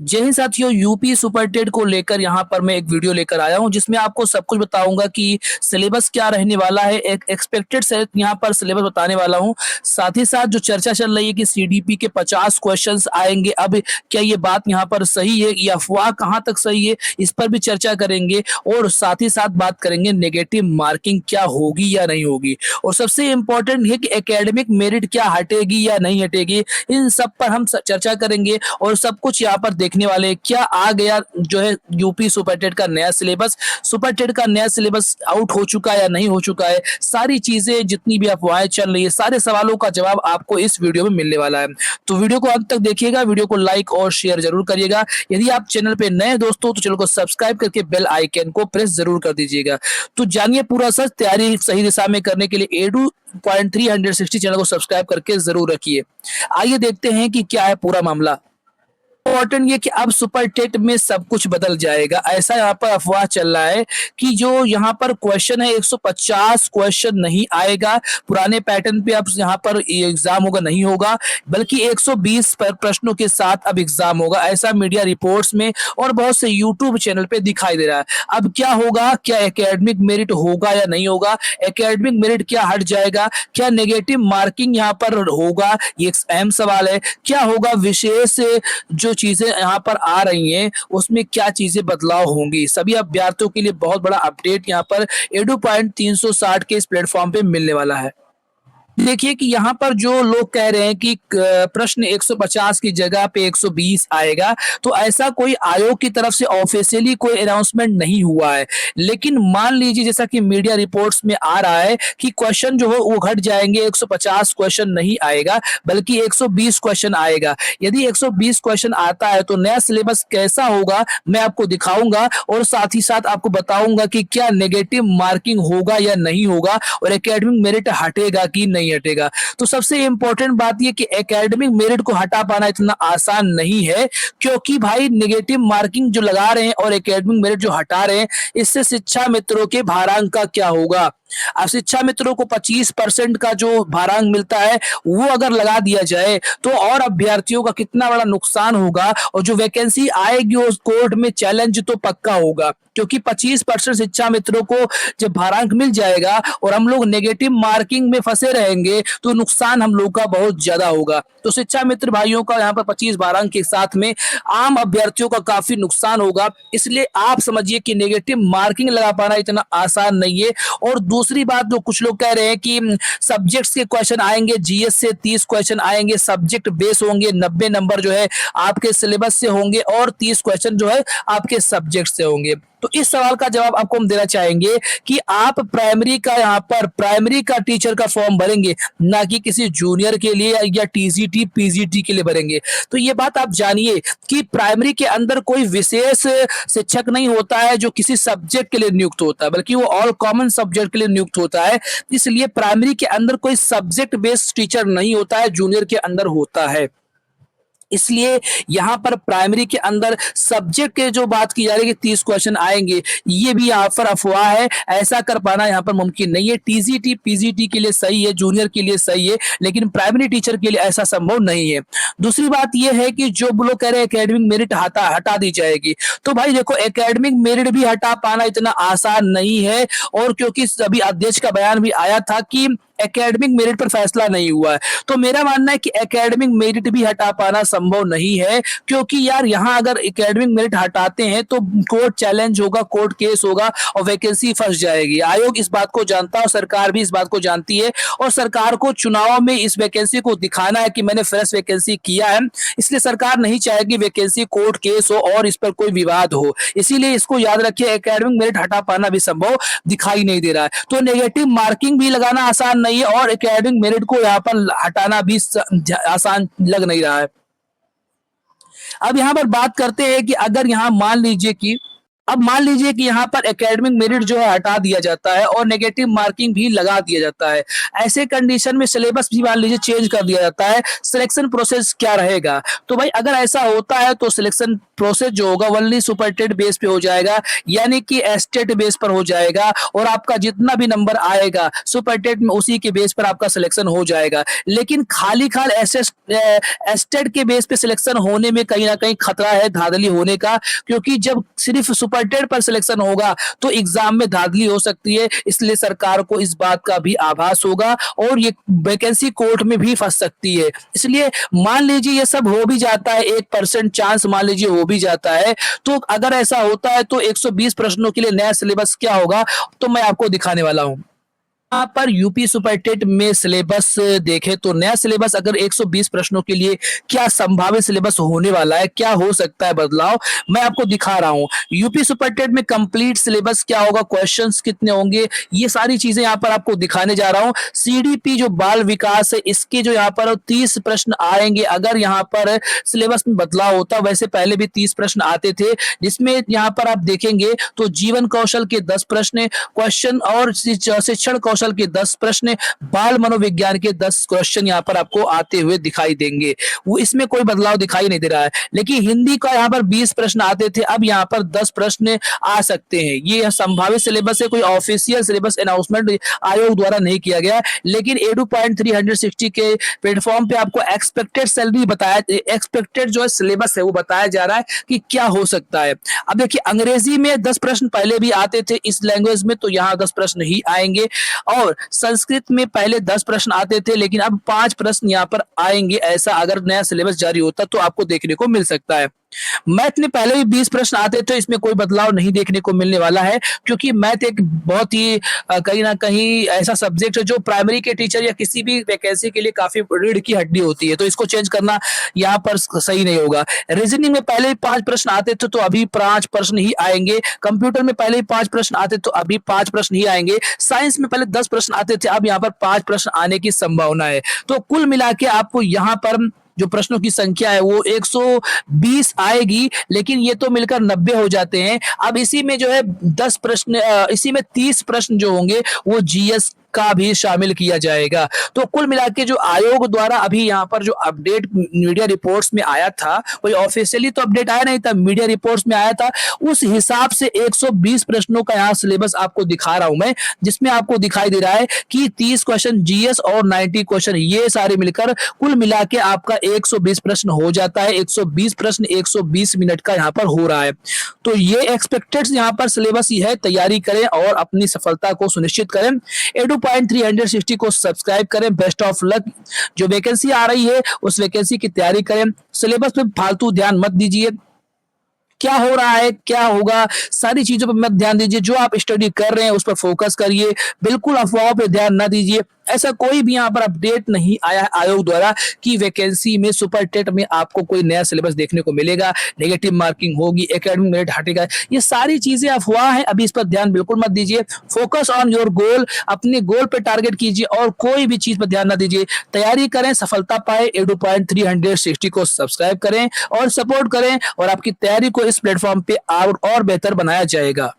जय हिंद साथियों, UP super TET को लेकर यहाँ पर मैं एक वीडियो लेकर आया हूँ जिसमें आपको सब कुछ बताऊंगा कि सिलेबस क्या रहने वाला है। एक एक्सपेक्टेड से यहाँ पर सिलेबस बताने वाला हूँ। साथ ही साथ जो चर्चा चल रही है कि सीडीपी के 50 क्वेश्चंस आएंगे, अब क्या ये बात यहाँ पर सही है या अफवाह कहाँ तक सही है, इस पर भी चर्चा करेंगे। और साथ ही साथ बात करेंगे नेगेटिव मार्किंग क्या होगी या नहीं होगी, और सबसे इम्पोर्टेंट है कि एकेडमिक मेरिट क्या हटेगी या नहीं हटेगी, इन सब पर हम चर्चा करेंगे। और सब कुछ यहाँ पर देखने वाले क्या आ गया जो है यूपी सुपर टेट का नया सिलेबस, सुपर टेट का नया सिलेबस आउट हो चुका है या नहीं हो चुका है, सारी चीजें जितनी भी अफवाहें चल रही है, सारे सवालों का जवाब आपको इस वीडियो में मिलने वाला है। तो वीडियो को अंत तक देखिएगा, वीडियो को लाइक और शेयर जरूर करिएगा। यदि आप चैनल पे नए दोस्तों तो चैनल को सब्सक्राइब करके बेल आइकन को प्रेस जरूर कर दीजिएगा। तो जानिए पूरा सच, तैयारी सही दिशा में करने के लिए edu.360 चैनल को सब्सक्राइब करके जरूर रखिए। आइए देखते हैं कि क्या है पूरा मामला। इम्पोर्टेंट ये कि अब सुपर टेट में सब कुछ बदल जाएगा, ऐसा यहाँ पर अफवाह चल रहा है कि जो यहाँ पर क्वेश्चन है 150 क्वेश्चन नहीं आएगा पुराने पैटर्न पे, अब यहाँ पर एग्जाम होगा नहीं होगा, बल्कि 120 प्रश्नों के साथ अब एग्जाम होगा, ऐसा मीडिया रिपोर्ट्स में और बहुत से यूट्यूब चैनल पे दिखाई दे रहा है। अब क्या होगा, क्या एकेडमिक मेरिट होगा या नहीं होगा, एकेडमिक मेरिट क्या हट जाएगा, क्या नेगेटिव मार्किंग यहाँ पर होगा, ये एक अहम सवाल है। क्या होगा, विशेष जो चीजें यहाँ पर आ रही हैं उसमें क्या चीजें बदलाव होंगी, सभी अभ्यर्थियों के लिए बहुत बड़ा अपडेट यहाँ पर edu.360 के इस प्लेटफॉर्म पे मिलने वाला है। देखिए कि यहाँ पर जो लोग कह रहे हैं कि प्रश्न 150 की जगह पे 120 आएगा, तो ऐसा कोई आयोग की तरफ से ऑफिशियली कोई अनाउंसमेंट नहीं हुआ है। लेकिन मान लीजिए जैसा कि मीडिया रिपोर्ट्स में आ रहा है कि क्वेश्चन जो है वो घट जाएंगे, 150 क्वेश्चन नहीं आएगा बल्कि 120 क्वेश्चन आएगा। यदि 120 क्वेश्चन आता है तो नया सिलेबस कैसा होगा मैं आपको दिखाऊंगा, और साथ ही साथ आपको बताऊंगा कि क्या नेगेटिव मार्किंग होगा या नहीं होगा, और एकेडमिक मेरिट हटेगा कि नहीं हटेगा। तो सबसे इंपॉर्टेंट बात यह कि एकेडमिक मेरिट को हटा पाना इतना आसान नहीं है, क्योंकि भाई नेगेटिव मार्किंग जो लगा रहे हैं और एकेडमिक मेरिट जो हटा रहे हैं, इससे शिक्षा मित्रों के भारांक का क्या होगा। अब शिक्षा मित्रों को 25% का जो भारांक मिलता है वो अगर लगा दिया जाए तो और अभ्यर्थियों का कितना बड़ा नुकसान होगा, और जो वैकेंसी आएगी उस कोर्ट में चैलेंज तो पक्का होगा, क्योंकि 25% शिक्षा मित्रों को जब भारांक मिल जाएगा और हम लोग नेगेटिव मार्किंग में फंसे रहेंगे तो नुकसान हम लोग का बहुत ज्यादा होगा। तो शिक्षा मित्र भाइयों का यहाँ पर 25 भारांक के साथ में आम अभ्यर्थियों का काफी नुकसान होगा। इसलिए आप समझिए कि नेगेटिव मार्किंग लगा पाना इतना आसान नहीं है। और दूसरी बात, जो कुछ लोग कह रहे हैं कि सब्जेक्ट्स के क्वेश्चन आएंगे, जीएस से 30 क्वेश्चन आएंगे, सब्जेक्ट बेस होंगे, 90 नंबर जो है आपके सिलेबस से होंगे और 30 क्वेश्चन जो है आपके सब्जेक्ट से होंगे। तो इस सवाल का जवाब आपको हम देना चाहेंगे कि आप प्राइमरी का यहाँ पर प्राइमरी का टीचर का फॉर्म भरेंगे, ना कि किसी जूनियर के लिए या टीजीटी पीजीटी के लिए भरेंगे। तो ये बात आप जानिए कि प्राइमरी के अंदर कोई विशेष शिक्षक नहीं होता है जो किसी सब्जेक्ट के लिए नियुक्त होता है, बल्कि वो ऑल कॉमन सब्जेक्ट के लिए नियुक्त होता है। इसलिए प्राइमरी के अंदर कोई सब्जेक्ट बेस्ड टीचर नहीं होता है, जूनियर के अंदर होता है। इसलिए यहाँ पर प्राइमरी के अंदर सब्जेक्ट के जो बात की जा रही है कि 30 क्वेश्चन आएंगे, ये भी यहाँ पर अफवाह है, ऐसा कर पाना यहाँ पर मुमकिन नहीं है। टीजीटी पीजीटी के लिए सही है, जूनियर के लिए सही है, लेकिन प्राइमरी टीचर के लिए ऐसा संभव नहीं है। दूसरी बात यह है कि जो लोग कह रहे हैं एकेडमिक मेरिट हटा दी जाएगी, तो भाई देखो एकेडमिक मेरिट भी हटा पाना इतना आसान नहीं है। और क्योंकि अभी अध्यक्ष का बयान भी आया था कि एकेडमिक मेरिट पर फैसला नहीं हुआ है, तो मेरा मानना है कि एकेडमिक मेरिट भी हटा पाना संभव नहीं है, क्योंकि यार यहाँ अगर एकेडमिक मेरिट हटाते हैं तो कोर्ट चैलेंज होगा, कोर्ट केस होगा और वैकेंसी फंस जाएगी। आयोग इस बात को जानता है और सरकार भी इस बात को जानती है, और सरकार को चुनाव में इस वैकेंसी को दिखाना है कि मैंने फ्रेश वैकेंसी किया है। इसलिए सरकार नहीं चाहेगी वैकेंसी कोर्ट केस हो और इस पर कोई विवाद हो। इसीलिए इसको याद रखिए, एकेडमिक मेरिट हटा पाना भी संभव दिखाई नहीं दे रहा है। तो नेगेटिव मार्किंग भी लगाना आसान नहीं है और एकेडमिक मेरिट को यहाँ पर हटाना भी आसान लग नहीं रहा है। अब यहाँ पर बात करते हैं कि अगर यहाँ मान लीजिए कि अब मान लीजिए कि यहाँ पर एकेडमिक मेरिट जो है हटा दिया जाता है और नेगेटिव मार्किंग भी लगा दिया जाता है। ऐसे कंडीशन में सिलेबस भी मान लीजिए चेंज कर दिया जाता है, सिलेक्शन प्रोसेस क्या रहेगा? तो भाई अगर ऐसा होता है तो सिलेक्शन प्रोसेस जो होगा ओनली सुपरटेट बेस पे हो जाएगा, यानी कि एस्टेट बेस पर हो जाएगा और आपका जितना भी नंबर आएगा सुपरटेट में उसी के बेस पर आपका सिलेक्शन हो जाएगा। लेकिन खाली खाल एस्टेट के बेस पे सिलेक्शन होने में कहीं ना कहीं खतरा है धांधली होने का, क्योंकि जब सिर्फ सुपरटेट पर सिलेक्शन होगा तो एग्जाम में धांधली हो सकती है। इसलिए सरकार को इस बात का भी आभास होगा और ये वैकेंसी कोर्ट में भी फंस सकती है। इसलिए मान लीजिए ये सब हो भी जाता है, 1% चांस मान लीजिए हो भी जाता है, तो अगर ऐसा होता है तो 120 प्रश्नों के लिए नया सिलेबस क्या होगा तो मैं आपको दिखाने वाला हूं। यहाँ पर यूपी सुपरटेट में सिलेबस देखें तो नया सिलेबस अगर 120 प्रश्नों के लिए क्या संभावित सिलेबस होने वाला है, क्या हो सकता है बदलाव, मैं आपको दिखा रहा हूँ। यूपी सुपरटेट में कंप्लीट सिलेबस क्या होगा, क्वेश्चंस कितने होंगे, ये सारी चीजें यहाँ पर आपको दिखाने जा रहा हूँ। सीडीपी जो बाल विकास है इसके जो यहाँ पर 30 प्रश्न आएंगे अगर यहाँ पर सिलेबस में बदलाव होता। वैसे पहले भी 30 प्रश्न आते थे, जिसमें यहाँ पर आप देखेंगे तो जीवन कौशल के 10 प्रश्न क्वेश्चन और शिक्षण कौशल के 10 प्रश्न, बाल मनोविज्ञान के 10 क्वेश्चन यहाँ पर आपको आते हुए दिखाई देंगे। वो इसमें कोई बदलाव दिखाई नहीं दे रहा है। लेकिन हिंदी का यहाँ पर 20 प्रश्न आते थे, अब यहाँ पर 10 प्रश्न आ सकते हैं। ये संभावित सिलेबस है, कोई ऑफिशियल सिलेबस अनाउंसमेंट आयोग द्वारा नहीं किया गया, लेकिन edu.360 के प्लेटफॉर्म पे आपको एक्सपेक्टेड सैलरी बताया, एक्सपेक्टेड जो है सिलेबस है वो बताया जा रहा है कि क्या हो सकता है। अब देखिए अंग्रेजी में 10 प्रश्न पहले भी आते थे इस लैंग्वेज में, तो यहाँ 10 प्रश्न ही आएंगे। और संस्कृत में पहले 10 प्रश्न आते थे, लेकिन अब 5 प्रश्न यहाँ पर आएंगे। ऐसा अगर नया सिलेबस जारी होता तो आपको देखने को मिल सकता है। मैथ में पहले भी 20 प्रश्न आते थे, इसमें कोई बदलाव नहीं देखने को मिलने वाला है, क्योंकि मैथ एक बहुत ही कहीं ना कहीं ऐसा सब्जेक्ट है जो प्राइमरी के टीचर या किसी भी वैकेंसी के लिए काफी रीढ़ की हड्डी होती है, तो इसको चेंज करना यहाँ पर सही नहीं होगा। रीजनिंग में पहले 5 प्रश्न आते थे तो अभी 5 प्रश्न ही आएंगे। कंप्यूटर में पहले 5 प्रश्न आते तो अभी 5 प्रश्न ही आएंगे। साइंस में पहले 10 प्रश्न आते थे, अब यहाँ पर 5 प्रश्न आने की संभावना है। तो कुल मिला के आपको यहाँ पर जो प्रश्नों की संख्या है वो 120 आएगी, लेकिन ये तो मिलकर 90 हो जाते हैं। अब इसी में जो है 10 प्रश्न, इसी में 30 प्रश्न जो होंगे वो जीएस का भी शामिल किया जाएगा। तो कुल मिला के जो आयोग द्वारा अभी यहाँ पर जो अपडेट मीडिया रिपोर्ट्स में आया था, कोई ऑफिशियली तो अपडेट आया नहीं था, मीडिया रिपोर्ट्स में आया था, उस हिसाब से 120 प्रश्नों का यहाँ सिलेबस आपको दिखा रहा हूं मैं, जिसमें आपको दिखाई दे रहा है कि 30 क्वेश्चन जीएस और 90 क्वेश्चन ये सारे मिलकर कुल मिला के आपका 120 प्रश्न हो जाता है। 120 प्रश्न 120 मिनट का यहाँ पर हो रहा है। तो ये एक्सपेक्टेड यहाँ पर सिलेबस ही है, तैयारी करें और अपनी सफलता को सुनिश्चित करें। edu.360 को सब्सक्राइब करें। Best of luck. जो वैकेंसी आ रही है उस वैकेंसी की तैयारी करें, सिलेबस पे फालतू ध्यान मत दीजिए, क्या हो रहा है क्या होगा सारी चीजों पर मत ध्यान दीजिए। जो आप स्टडी कर रहे हैं उस पर फोकस करिए, बिल्कुल अफवाहों पर ध्यान न दीजिए। ऐसा कोई भी यहाँ पर अपडेट नहीं आया है आयोग द्वारा कि वैकेंसी में सुपरटेट में आपको कोई नया सिलेबस देखने को मिलेगा, नेगेटिव मार्किंग होगी, एकेडमिक मेरिट हटेगा। ये सारी चीजें अफवाह हैं, अभी इस पर ध्यान बिल्कुल मत दीजिए। फोकस ऑन योर गोल, अपने गोल पे टारगेट कीजिए और कोई भी चीज पर ध्यान न दीजिए। तैयारी करें, सफलता पाए। edu.360 को सब्सक्राइब करें और सपोर्ट करें और आपकी तैयारी को इस प्लेटफॉर्म पे और बेहतर बनाया जाएगा।